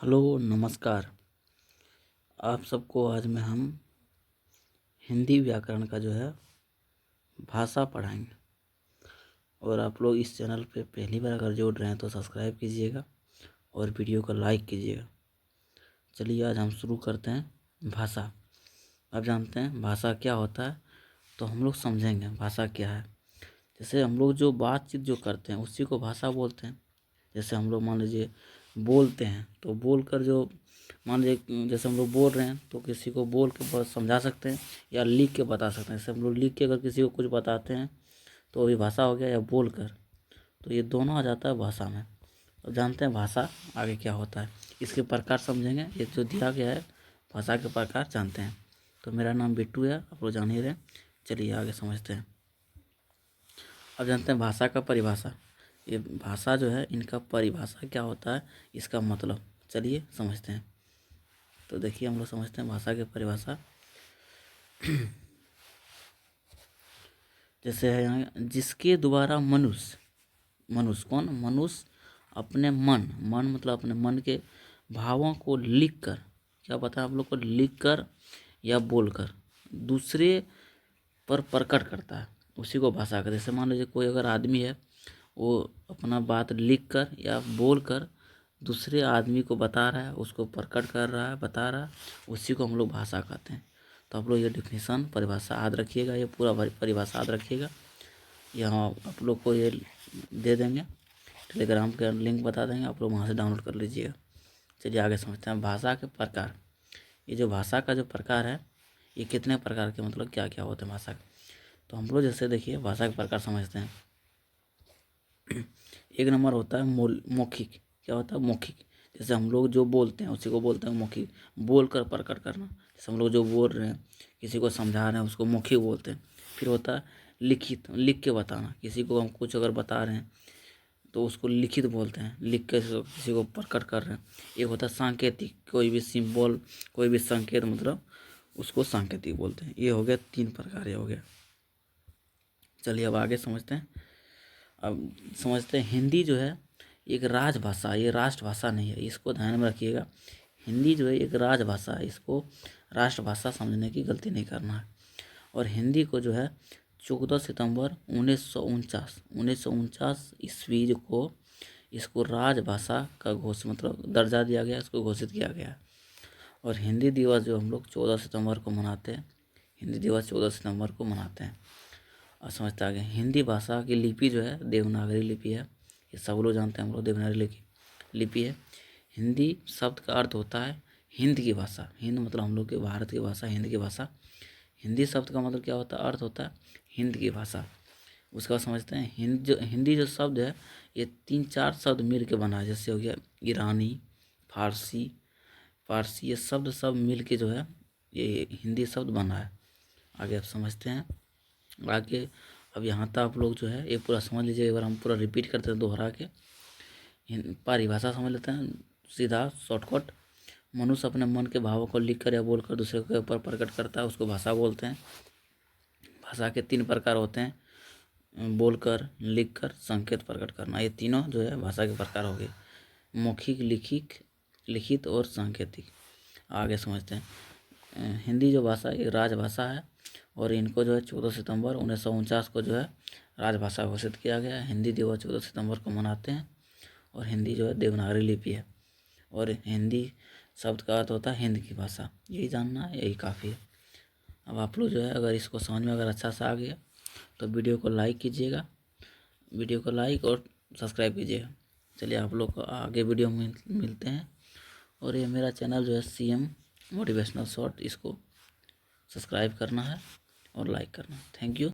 Hello नमस्कार। आप सबको आज में हम हिंदी व्याकरण का जो है भाषा पढ़ाएंगे। और आप लोग इस चैनल पे पहली बार अगर जुड़ रहे हैं तो सब्सक्राइब कीजिएगा और वीडियो को लाइक कीजिएगा। चलिए आज हम शुरू करते हैं भाषा। आप जानते हैं भाषा क्या होता है, तो हम लोग समझेंगे भाषा क्या है। जैसे हम लोग जो बातचीत जो करते हैं उसी को भाषा बोलते हैं। जैसे हम लोग मान लीजिए बोलते हैं तो बोलकर जो मान लीजिए जैसे हम लोग बोल रहे हैं तो किसी को बोल के बस समझा सकते हैं या लिख के बता सकते हैं। जैसे हम लोग लिख के अगर किसी को कुछ बताते हैं तो अभी भाषा हो गया, या बोल कर, तो ये दोनों आ जाता है भाषा में। तो जानते हैं भाषा आगे क्या होता है, इसके प्रकार समझेंगे। ये जो दिया गया है भाषा के प्रकार जानते हैं। तो मेरा नाम बिट्टू है, आप लोग जान ही रहे। चलिए आगे समझते हैं। अब जानते हैं भाषा का परिभाषा। ये भाषा जो है इनका परिभाषा क्या होता है, इसका मतलब चलिए समझते हैं। तो देखिए हम लोग समझते हैं भाषा की परिभाषा। जैसे है यहाँ, जिसके द्वारा मनुष्य कौन, मनुष्य अपने मन मतलब अपने मन के भावों को लिखकर, क्या बताया आप लोग को, लिखकर या बोलकर दूसरे पर प्रकट करता है, उसी को भाषा कहते हैं। जैसे मान लीजिए कोई अगर आदमी है, वो अपना बात लिखकर या बोलकर दूसरे आदमी को बता रहा है, उसको प्रकट कर रहा है, बता रहा है, उसी को हम लोग भाषा कहते हैं। तो आप लोग ये डिफिनीसन परिभाषा याद रखिएगा, ये पूरा परिभाषा याद रखिएगा। यहाँ आप लोग को ये दे देंगे, टेलीग्राम का लिंक बता देंगे, आप लोग वहाँ से डाउनलोड कर लीजिएगा। चलिए आगे समझते हैं भाषा के प्रकार। ये जो भाषा का जो प्रकार है, ये कितने प्रकार के मतलब क्या क्या होते हैं भाषा के। तो हम लोग जैसे देखिए भाषा के प्रकार समझते हैं। एक नंबर होता है मौखिक। क्या होता है, मौखिक। जैसे हम लोग जो बोलते हैं उसी को बोलते हैं मौखिक, बोलकर प्रकट करना। जैसे हम लोग जो बोल रहे हैं, किसी को समझा रहे हैं, उसको मौखिक बोलते हैं। फिर होता है लिखित, लिख के बताना। किसी को हम कुछ अगर बता रहे हैं तो उसको लिखित बोलते हैं, लिख के किसी को प्रकट कर रहे हैं। एक होता है सांकेतिक, कोई भी सिंबल, कोई भी संकेत मतलब उसको सांकेतिक बोलते हैं। ये हो गया 3 प्रकार, ये हो गया। चलिए अब आगे समझते हैं। अब समझते हैं हिंदी जो है एक राजभाषा, ये राष्ट्रभाषा नहीं है, इसको ध्यान में रखिएगा। हिंदी जो है एक राजभाषा है, इसको राष्ट्रभाषा समझने की गलती नहीं करना है। और हिंदी को जो है 14 सितंबर 1949 ईस्वी को इसको राजभाषा का मतलब दर्जा दिया गया, इसको घोषित किया गया। और हिंदी दिवस जो हम लोग 14 सितंबर को मनाते हैं, हिंदी दिवस 14 सितंबर को मनाते हैं। और समझते आगे, हिंदी भाषा की लिपि जो है देवनागरी लिपि है, ये सब लोग जानते हैं। हम लोग देवनागरी लिपि है। हिंदी शब्द का अर्थ होता है हिंद की भाषा। हिंद मतलब हम लोग के भारत की भाषा, हिंद की भाषा। हिंदी शब्द का मतलब क्या होता है, अर्थ होता है हिंद की भाषा। उसका समझते हैं हिंदी जो शब्द है, ये 3-4 शब्द मिल के बना है। जैसे हो गया ईरानी, फारसी, ये शब्द सब मिल के जो है ये हिंदी शब्द बना है। आगे आप समझते हैं। आगे अब यहाँ तक आप लोग जो है ये पूरा समझ लीजिए। एक बार हम पूरा रिपीट करते हैं दोहरा के। परिभाषा समझ लेते हैं सीधा शॉर्टकट। मनुष्य अपने मन के भावों को लिखकर या बोलकर दूसरे के ऊपर प्रकट करता है, उसको भाषा बोलते हैं। भाषा के 3 प्रकार होते हैं, बोलकर, लिखकर, संकेत प्रकट करना। ये तीनों जो है भाषा के प्रकार हो गए, मौखिक, लिखित और सांकेतिक। आगे समझते हैं। हिंदी जो भाषा एक राजभाषा है और इनको जो है 14 सितंबर 1949 को जो है राजभाषा घोषित किया गया है। हिंदी दिवस 14 सितंबर को मनाते हैं। और हिंदी जो है देवनागरी लिपि है। और हिंदी शब्द का अर्थ होता है हिंद की भाषा। यही जानना है, यही काफ़ी है। अब आप लोग जो है अगर इसको समझ में अगर अच्छा सा आ गया तो वीडियो को लाइक कीजिएगा, वीडियो को लाइक और सब्सक्राइब कीजिएगा। चलिए आप लोग को आगे वीडियो में मिलते हैं। और ये मेरा चैनल जो है CM मोटिवेशनल शॉर्ट, इसको सब्सक्राइब करना है और लाइक करना है। Thank you.